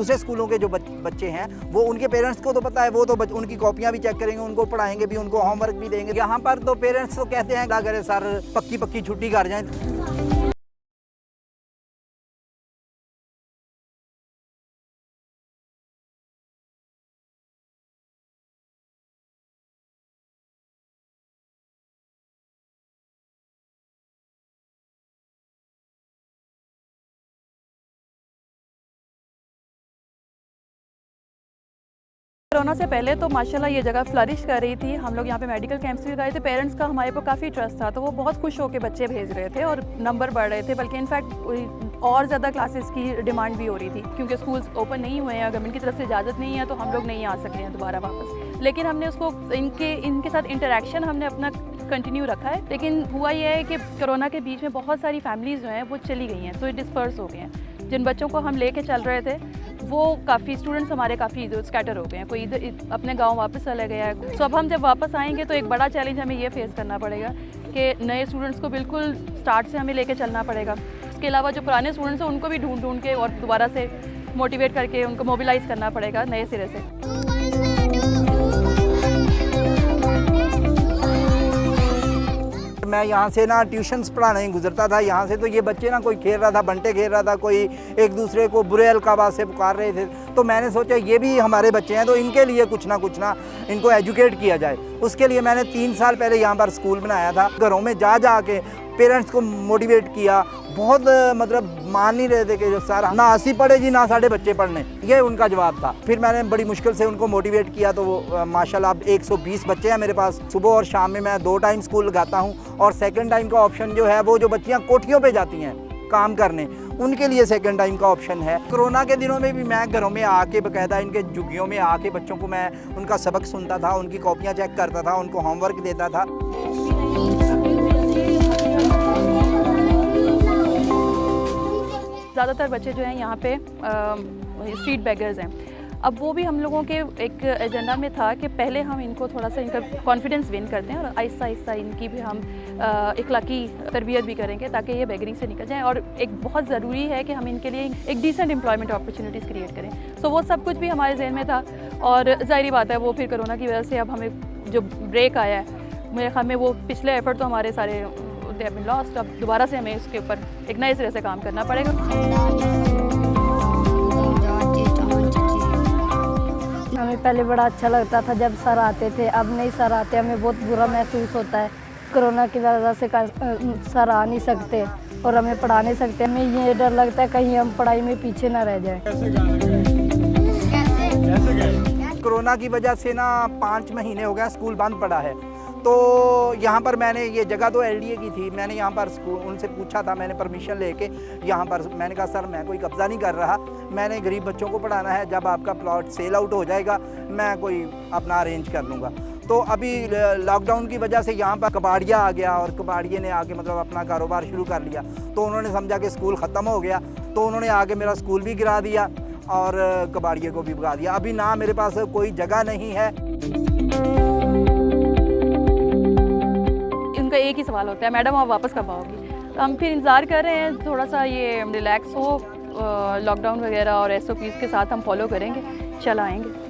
दूसरे स्कूलों के जो बच्चे हैं वो उनके पेरेंट्स को तो पता है, वो तो उनकी कॉपियाँ भी चेक करेंगे, उनको पढ़ाएंगे भी, उनको होमवर्क भी देंगे। यहाँ पर तो पेरेंट्स तो कहते हैं अगर सर पक्की छुट्टी कर जाए। कोरोना से पहले तो माशाल्लाह ये जगह फ्लरिश कर रही थी। हम लोग यहाँ पे मेडिकल कैंप्स भी गए थे। पेरेंट्स का हमारे पर काफ़ी ट्रस्ट था, तो वो बहुत खुश होकर बच्चे भेज रहे थे और नंबर बढ़ रहे थे, बल्कि इनफैक्ट और ज़्यादा क्लासेस की डिमांड भी हो रही थी, क्योंकि स्कूल्स ओपन नहीं हुए हैं, गवर्नमेंट की तरफ से इजाज़त नहीं है, तो हम लोग नहीं आ सके हैं दोबारा वापस। लेकिन हमने उसको इनके साथ इंटरेक्शन हमने अपना कंटिन्यू रखा है। लेकिन हुआ ये है कि कोरोना के बीच में बहुत सारी फैमिलीज़ जो हैं वो चली गई हैं, तो डिस्पर्स हो गए हैं। जिन बच्चों को हम लेके चल रहे थे वो काफ़ी स्टूडेंट्स हमारे काफ़ी इधर स्कैटर हो गए हैं, कोई इधर अपने गांव वापस चले गया है। सो अब हम जब वापस आएंगे तो एक बड़ा चैलेंज हमें ये फेस करना पड़ेगा कि नए स्टूडेंट्स को बिल्कुल स्टार्ट से हमें लेके चलना पड़ेगा। इसके अलावा जो पुराने स्टूडेंट्स हैं उनको भी ढूंढ के और दोबारा से मोटिवेट करके उनको मोबिलाइज़ करना पड़ेगा नए सिरे से। मैं यहाँ से ना ट्यूशन्स पढ़ाने गुजरता था, यहाँ से तो ये बच्चे ना कोई खेल रहा था, बंटे खेल रहा था, कोई एक दूसरे को बुरे अलकाबात से पुकार रहे थे। तो मैंने सोचा ये भी हमारे बच्चे हैं, तो इनके लिए कुछ ना इनको एजुकेट किया जाए। उसके लिए मैंने 3 साल पहले यहाँ पर स्कूल बनाया था। घरों में जा के पेरेंट्स को मोटिवेट किया। बहुत मतलब मान नहीं रहे थे कि सर ना 80 पढ़े जी, ना साढ़े बच्चे पढ़ने, ये उनका जवाब था। फिर मैंने बड़ी मुश्किल से उनको मोटिवेट किया, तो वो माशाल्लाह अब 120 बच्चे हैं मेरे पास। सुबह और शाम में मैं 2 टाइम स्कूल लगाता हूँ, और सेकंड टाइम का ऑप्शन जो है वो जो बच्चियाँ कोठियों पे जाती हैं काम करने, उनके लिए सेकंड टाइम का ऑप्शन है। कोरोना के दिनों में भी मैं घरों में आके बाकायदा इनके झुग्गियों में आके बच्चों को मैं उनका सबक सुनता था, उनकी कॉपियाँ चेक करता था, उनको होमवर्क देता था। ज़्यादातर बच्चे जो हैं यहाँ पे स्ट्रीट बेगर्स हैं। अब वो भी हम लोगों के एक एजेंडा में था कि पहले हम इनको थोड़ा सा इनका कॉन्फिडेंस विन करते हैं, और आहिस्ता आहिस्ता इनकी भी हम इखलाकी तरबियत भी करेंगे ताकि ये बेगरिंग से निकल जाएं। और एक बहुत ज़रूरी है कि हम इनके लिए एक डिसेंट एम्प्लॉयमेंट अपॉर्चुनिटीज़ क्रिएट करें। सो वो सब कुछ भी हमारे जहन में था, और ज़ाहिर बात है वो फिर कोरोना की वजह से अब हमें जो ब्रेक आया है, मेरे ख्याल में वो पिछले एफर्ट तो हमारे सारे दे हैव बीन लॉस्ट। अब दोबारा से हमें इसके ऊपर एक नए सिरे से काम करना पड़ेगा। हमें पहले बड़ा अच्छा लगता था जब सर आते थे, अब नहीं सर आते, हमें बहुत बुरा महसूस होता है। कोरोना की वजह से सर आ नहीं सकते और हमें पढ़ा नहीं सकते। हमें ये डर लगता है कहीं हम पढ़ाई में पीछे ना रह जाएं। कोरोना की वजह से ना 5 महीने हो गए स्कूल बंद पड़ा है। तो यहाँ पर मैंने ये जगह तो LDA की थी, मैंने यहाँ पर स्कूल उनसे पूछा था, मैंने परमिशन लेके यहाँ पर मैंने कहा सर मैं कोई कब्ज़ा नहीं कर रहा, मैंने गरीब बच्चों को पढ़ाना है, जब आपका प्लॉट सेल आउट हो जाएगा मैं कोई अपना अरेंज कर लूँगा। तो अभी लॉकडाउन की वजह से यहाँ पर कबाड़िया आ गया, और कबाड़िए ने आके मतलब अपना कारोबार शुरू कर लिया। तो उन्होंने समझा कि स्कूल ख़त्म हो गया, तो उन्होंने आके मेरा स्कूल भी गिरा दिया और कबाड़िए को भी भगा दिया। अभी ना मेरे पास कोई जगह नहीं है। उनका एक ही सवाल होता है, मैडम आप वापस कब आओगी? तो हम फिर इंतज़ार कर रहे हैं थोड़ा सा ये रिलैक्स हो, लॉकडाउन वगैरह और SOPs के साथ हम फॉलो करेंगे, चल आएँगे।